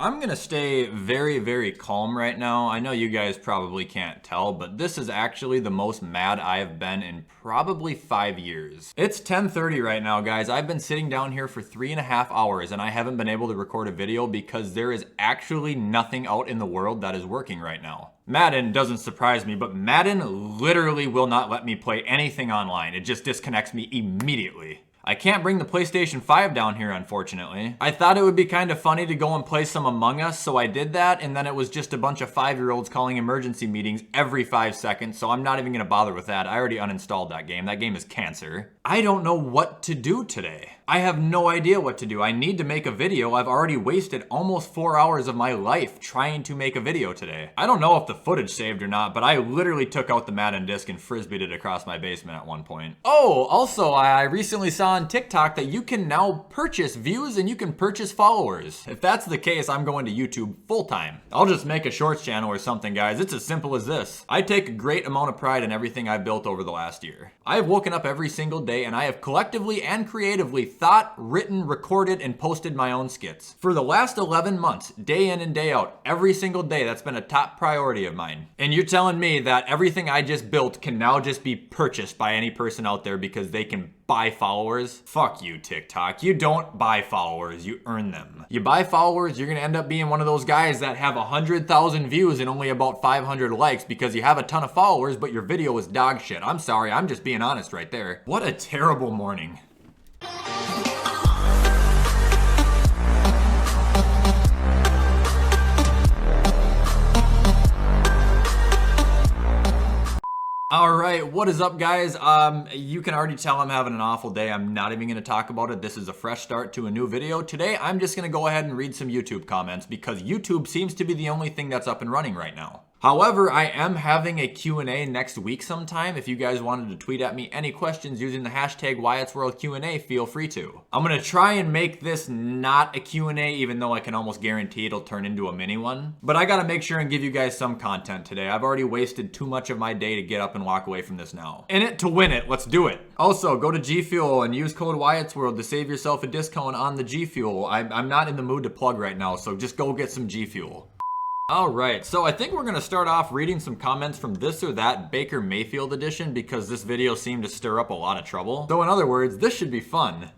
I'm gonna stay very, very calm right now. I know you guys probably can't tell, but this is actually the most mad I have been in probably 5 years. It's 10:30 right now, guys. I've been sitting down here for 3.5 hours and I haven't been able to record a video because there is actually nothing out in the world that is working right now. Madden doesn't surprise me, but Madden literally will not let me play anything online. It just disconnects me immediately. I can't bring the PlayStation 5 down here, unfortunately. I thought it would be kind of funny to go and play some Among Us, so I did that, and then it was just a bunch of 5-year-olds calling emergency meetings every 5 seconds, so I'm not even gonna bother with that. I already uninstalled that game. That game is cancer. I don't know what to do today. I have no idea what to do. I need to make a video. I've already wasted almost 4 hours of my life trying to make a video today. I don't know if the footage saved or not, but I literally took out the Madden disc and frisbeed it across my basement at one point. Oh, also, I recently saw on TikTok that you can now purchase views and you can purchase followers. If that's the case, I'm going to YouTube full time. I'll just make a shorts channel or something, guys. It's as simple as this. I take a great amount of pride in everything I've built over the last year. I have woken up every single day and I have collectively and creatively thought, written, recorded, and posted my own skits. For the last 11 months, day in and day out, every single day, that's been a top priority of mine. And you're telling me that everything I just built can now just be purchased by any person out there because they can buy followers? Fuck you, TikTok. You don't buy followers, you earn them. You buy followers, you're gonna end up being one of those guys that have 100,000 views and only about 500 likes because you have a ton of followers, but your video is dog shit. I'm sorry, I'm just being honest right there. What a terrible morning. Alright, what is up, guys? You can already tell I'm having an awful day. I'm not even going to talk about it. This is a fresh start to a new video. Today, I'm just going to go ahead and read some YouTube comments because YouTube seems to be the only thing that's up and running right now. However, I am having a Q&A next week sometime. If you guys wanted to tweet at me any questions using the hashtag WyattzWorld Q&A, feel free to. I'm going to try and make this not a Q&A, even though I can almost guarantee it'll turn into a mini one. But I got to make sure and give you guys some content today. I've already wasted too much of my day to get up and walk away from this now. In it to win it. Let's do it. Also, go to G Fuel and use code WyattzWorld to save yourself a discount on the G Fuel. I'm not in the mood to plug right now, so just go get some G Fuel. Alright, so I think we're going to start off reading some comments from this or that Baker Mayfield edition because this video seemed to stir up a lot of trouble. So in other words, this should be fun.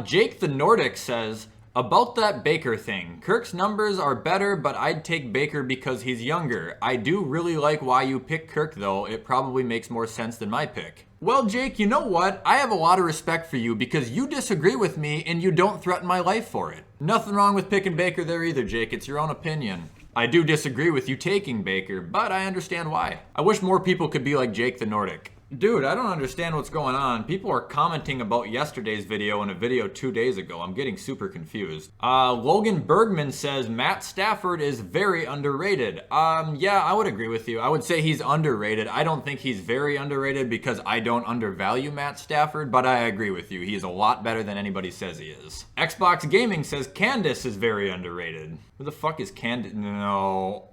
Jake the Nordic says, about that Baker thing, Kirk's numbers are better, but I'd take Baker because he's younger. I do really like why you pick Kirk though. It probably makes more sense than my pick. Well, Jake, you know what? I have a lot of respect for you because you disagree with me and you don't threaten my life for it. Nothing wrong with picking Baker there either, Jake. It's your own opinion. I do disagree with you taking Baker, but I understand why. I wish more people could be like Jake the Nordic. Dude, I don't understand what's going on. People are commenting about yesterday's video and a video 2 days ago. I'm getting super confused. Logan Bergman says Matt Stafford is very underrated. Yeah, I would agree with you. I would say he's underrated. I don't think he's very underrated because I don't undervalue Matt Stafford, but I agree with you. He is a lot better than anybody says he is. Xbox Gaming says Candace is very underrated. Who the fuck is Candace? No.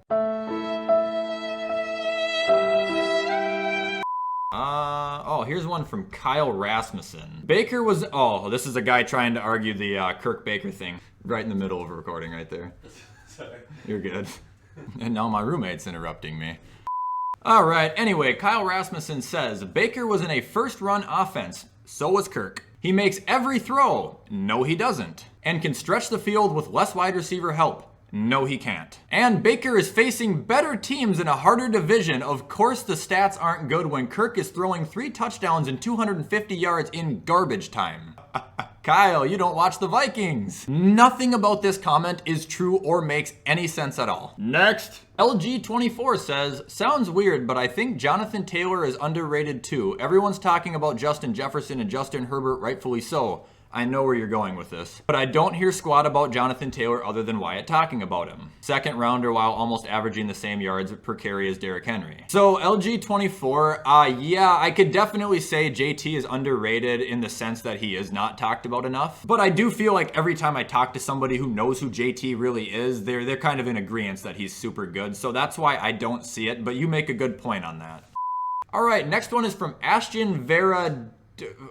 Oh, here's one from Kyle Rasmussen. Baker was, oh, this is a guy trying to argue the Kirk Baker thing. Right in the middle of a recording right there. Sorry. You're good. And now my roommate's interrupting me. Alright, anyway, Kyle Rasmussen says, Baker was in a first-run offense. So was Kirk. He makes every throw. No, he doesn't. And can stretch the field with less wide receiver help. No, he can't. And Baker is facing better teams in a harder division. Of course the stats aren't good when Kirk is throwing 3 touchdowns and 250 yards in garbage time. Kyle, you don't watch the Vikings. Nothing about this comment is true or makes any sense at all. Next. LG24 says, sounds weird, but I think Jonathan Taylor is underrated too. Everyone's talking about Justin Jefferson and Justin Herbert, rightfully so. I know where you're going with this. But I don't hear squat about Jonathan Taylor other than Wyatt talking about him. Second rounder while almost averaging the same yards per carry as Derrick Henry. So LG24, yeah, I could definitely say JT is underrated in the sense that he is not talked about enough. But I do feel like every time I talk to somebody who knows who JT really is, they're kind of in agreement that he's super good. So that's why I don't see it, but you make a good point on that. All right, next one is from Ashton Vera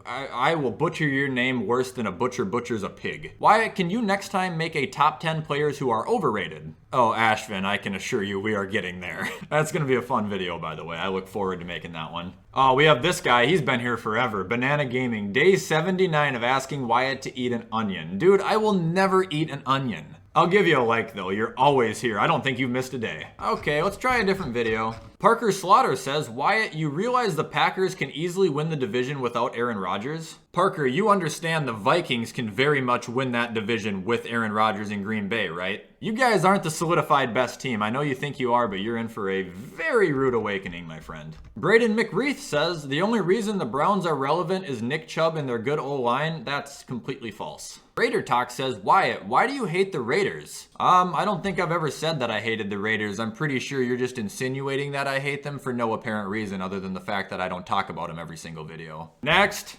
I will butcher your name worse than a butcher butchers a pig. Wyatt, can you next time make a top 10 players who are overrated? Oh, Ashvin, I can assure you we are getting there. That's gonna be a fun video, by the way. I look forward to making that one. Oh, we have this guy. He's been here forever. Banana Gaming. Day 79 of asking Wyatt to eat an onion. Dude, I will never eat an onion. I'll give you a like though, you're always here. I don't think you've missed a day. Okay, let's try a different video. Parker Slaughter says, Wyatt, you realize the Packers can easily win the division without Aaron Rodgers? Parker, you understand the Vikings can very much win that division with Aaron Rodgers in Green Bay, right? You guys aren't the solidified best team. I know you think you are, but you're in for a very rude awakening, my friend. Braden McReith says, the only reason the Browns are relevant is Nick Chubb and their good O-line. That's completely false. Raider Talk says, Wyatt, why do you hate the Raiders? I don't think I've ever said that I hated the Raiders. I'm pretty sure you're just insinuating that I hate them for no apparent reason other than the fact that I don't talk about them every single video. Next.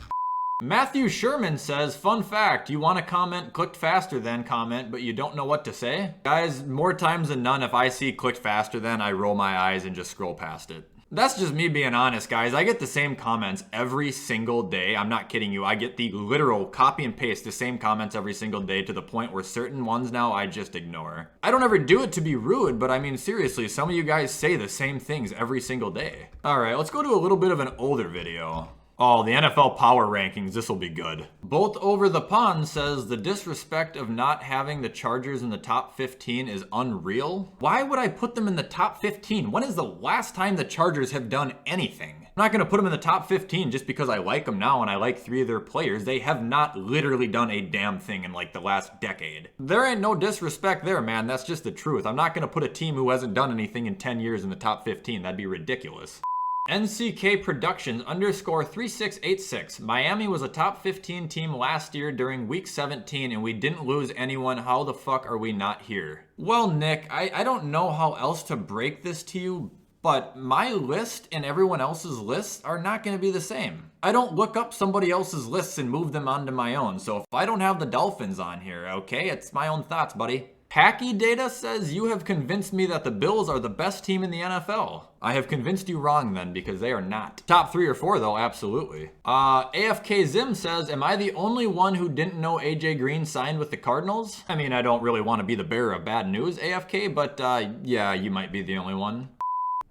Matthew Sherman says, fun fact, you want to comment clicked faster than comment, but you don't know what to say? Guys, more times than none, if I see clicked faster than, I roll my eyes and just scroll past it. That's just me being honest, guys. I get the same comments every single day. I'm not kidding you. I get the literal copy and paste the same comments every single day to the point where certain ones now I just ignore. I don't ever do it to be rude, but I mean, seriously, some of you guys say the same things every single day. All right, let's go to a little bit of an older video. Oh, the NFL power rankings, this will be good. Both Over the Pond says the disrespect of not having the Chargers in the top 15 is unreal. Why would I put them in the top 15? When is the last time the Chargers have done anything? I'm not going to put them in the top 15 just because I like them now and I like 3 of their players. They have not literally done a damn thing in like the last decade. There ain't no disrespect there, man. That's just the truth. I'm not going to put a team who hasn't done anything in 10 years in the top 15. That'd be ridiculous. NCK Productions _3686. Miami was a top 15 team last year during week 17 and we didn't lose anyone. How the fuck are we not here? Well, Nick, I don't know how else to break this to you, but my list and everyone else's lists are not going to be the same. I don't look up somebody else's lists and move them onto my own. So if I don't have the Dolphins on here, okay, it's my own thoughts, buddy. Hacky Data says, you have convinced me that the Bills are the best team in the NFL. I have convinced you wrong then, because they are not. Top 3 or 4 though, absolutely. AFK Zim says, am I the only one who didn't know AJ Green signed with the Cardinals? I mean, I don't really want to be the bearer of bad news, AFK, but yeah, you might be the only one.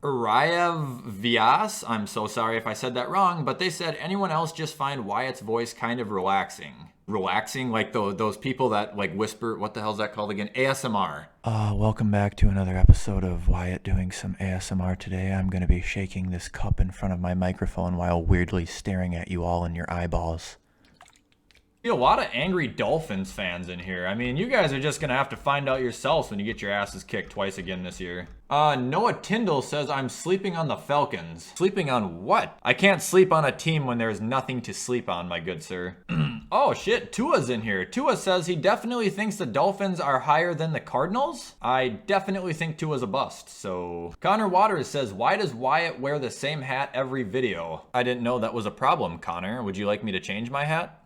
Urayev Vyas, I'm so sorry if I said that wrong, but they said anyone else just find Wyatt's voice kind of relaxing. Relaxing? Like those people that like whisper, what the hell's that called again? ASMR. Welcome back to another episode of Wyatt doing some ASMR today. I'm going to be shaking this cup in front of my microphone while weirdly staring at you all in your eyeballs. See a lot of angry Dolphins fans in here. I mean, you guys are just going to have to find out yourselves when you get your asses kicked twice again this year. Noah Tyndall says, I'm sleeping on the Falcons. Sleeping on what? I can't sleep on a team when there's nothing to sleep on, my good sir. Oh shit, Tua's in here. Tua says he definitely thinks the Dolphins are higher than the Cardinals. I definitely think Tua's a bust, so. Connor Waters says, why does Wyatt wear the same hat every video? I didn't know that was a problem, Connor. Would you like me to change my hat?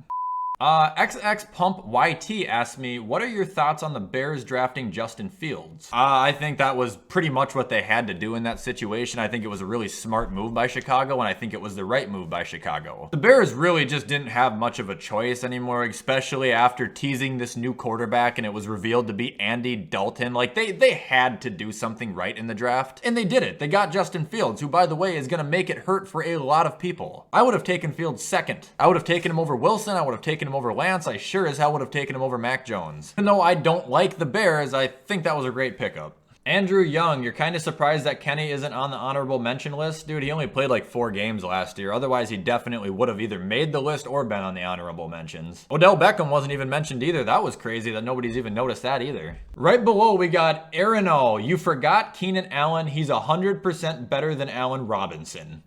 XX Pump YT asked me, what are your thoughts on the Bears drafting Justin Fields? I think that was pretty much what they had to do in that situation. I think it was a really smart move by Chicago, and I think it was the right move by Chicago. The Bears really just didn't have much of a choice anymore, especially after teasing this new quarterback and it was revealed to be Andy Dalton. Like, they had to do something right in the draft, and they did it. They got Justin Fields, who, by the way, is going to make it hurt for a lot of people. I would have taken Fields second. I would have taken him over Wilson. I would have taken him over Lance. I sure as hell would have taken him over Mac Jones. Even though I don't like the Bears, I think that was a great pickup. Andrew Young, you're kind of surprised that Kenny isn't on the honorable mention list? Dude, he only played like 4 games last year. Otherwise, he definitely would have either made the list or been on the honorable mentions. Odell Beckham wasn't even mentioned either. That was crazy that nobody's even noticed that either. Right below, we got Aaron O. You forgot Keenan Allen. He's 100% better than Allen Robinson.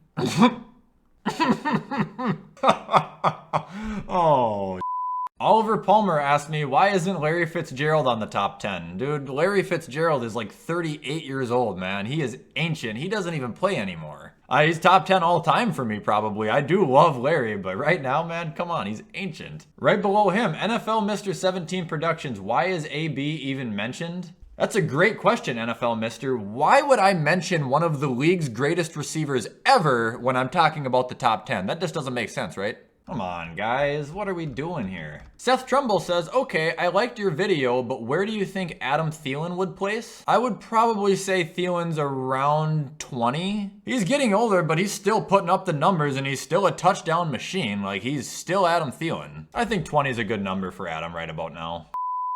Oh. Oliver Palmer asked me, why isn't Larry Fitzgerald on the top 10? Dude, Larry Fitzgerald is like 38 years old, man. He is ancient. He doesn't even play anymore. He's top 10 all time for me, probably. I do love Larry, but right now, man, come on, he's ancient. Right below him, NFL Mr. 17 Productions. Why is AB even mentioned? That's a great question, NFL Mister. Why would I mention one of the league's greatest receivers ever when I'm talking about the top 10? That just doesn't make sense, right? Come on, guys. What are we doing here? Seth Trumbull says, okay, I liked your video, but where do you think Adam Thielen would place? I would probably say Thielen's around 20. He's getting older, but he's still putting up the numbers, and he's still a touchdown machine. Like, he's still Adam Thielen. I think 20 is a good number for Adam right about now.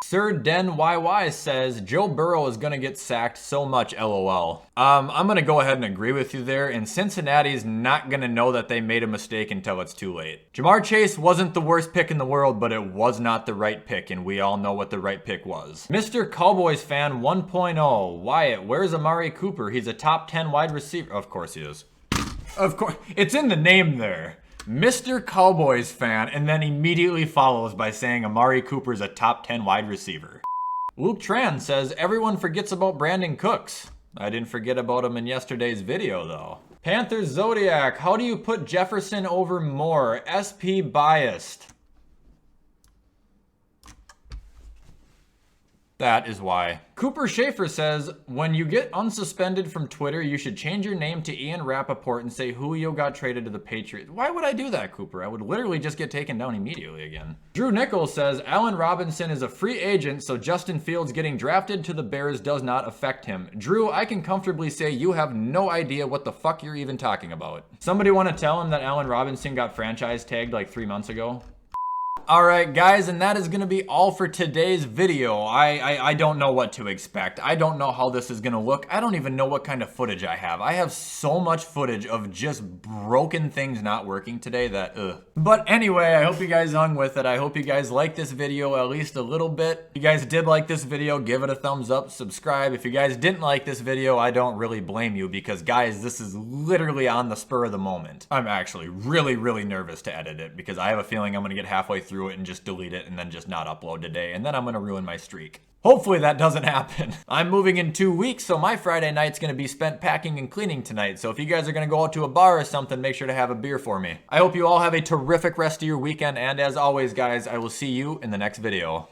Sir Den YY says, Joe Burrow is going to get sacked so much, LOL. I'm going to go ahead and agree with you there, and Cincinnati's not going to know that they made a mistake until it's too late. Jamar Chase wasn't the worst pick in the world, but it was not the right pick, and we all know what the right pick was. Mr. Cowboys fan 1.0, Wyatt, where's Amari Cooper? He's a top 10 wide receiver. Of course he is. Of course. It's in the name there. Mr. Cowboys fan, and then immediately follows by saying Amari Cooper's a top 10 wide receiver. Luke Tran says, everyone forgets about Brandon Cooks. I didn't forget about him in yesterday's video, though. Panthers Zodiac, how do you put Jefferson over Moore? SP biased. That is why. Cooper Schaefer says, when you get unsuspended from Twitter, you should change your name to Ian Rappaport and say Julio got traded to the Patriots. Why would I do that, Cooper? I would literally just get taken down immediately again. Drew Nichols says, Allen Robinson is a free agent, so Justin Fields getting drafted to the Bears does not affect him. Drew, I can comfortably say you have no idea what the fuck you're even talking about. Somebody want to tell him that Allen Robinson got franchise tagged like 3 months ago? Alright guys, and that is going to be all for today's video. I don't know what to expect. I don't know how this is going to look. I don't even know what kind of footage I have. I have so much footage of just broken things not working today that, ugh. But anyway, I hope you guys hung with it. I hope you guys liked this video at least a little bit. If you guys did like this video, give it a thumbs up, subscribe. If you guys didn't like this video, I don't really blame you because guys, this is literally on the spur of the moment. I'm actually really nervous to edit it because I have a feeling I'm going to get halfway through it and just delete it and then just not upload today, and then I'm gonna ruin my streak. Hopefully that doesn't happen. I'm moving in 2 weeks, so my Friday night's gonna be spent packing and cleaning tonight, so if you guys are gonna go out to a bar or something, make sure to have a beer for me. I hope you all have a terrific rest of your weekend, and as always guys, I will see you in the next video.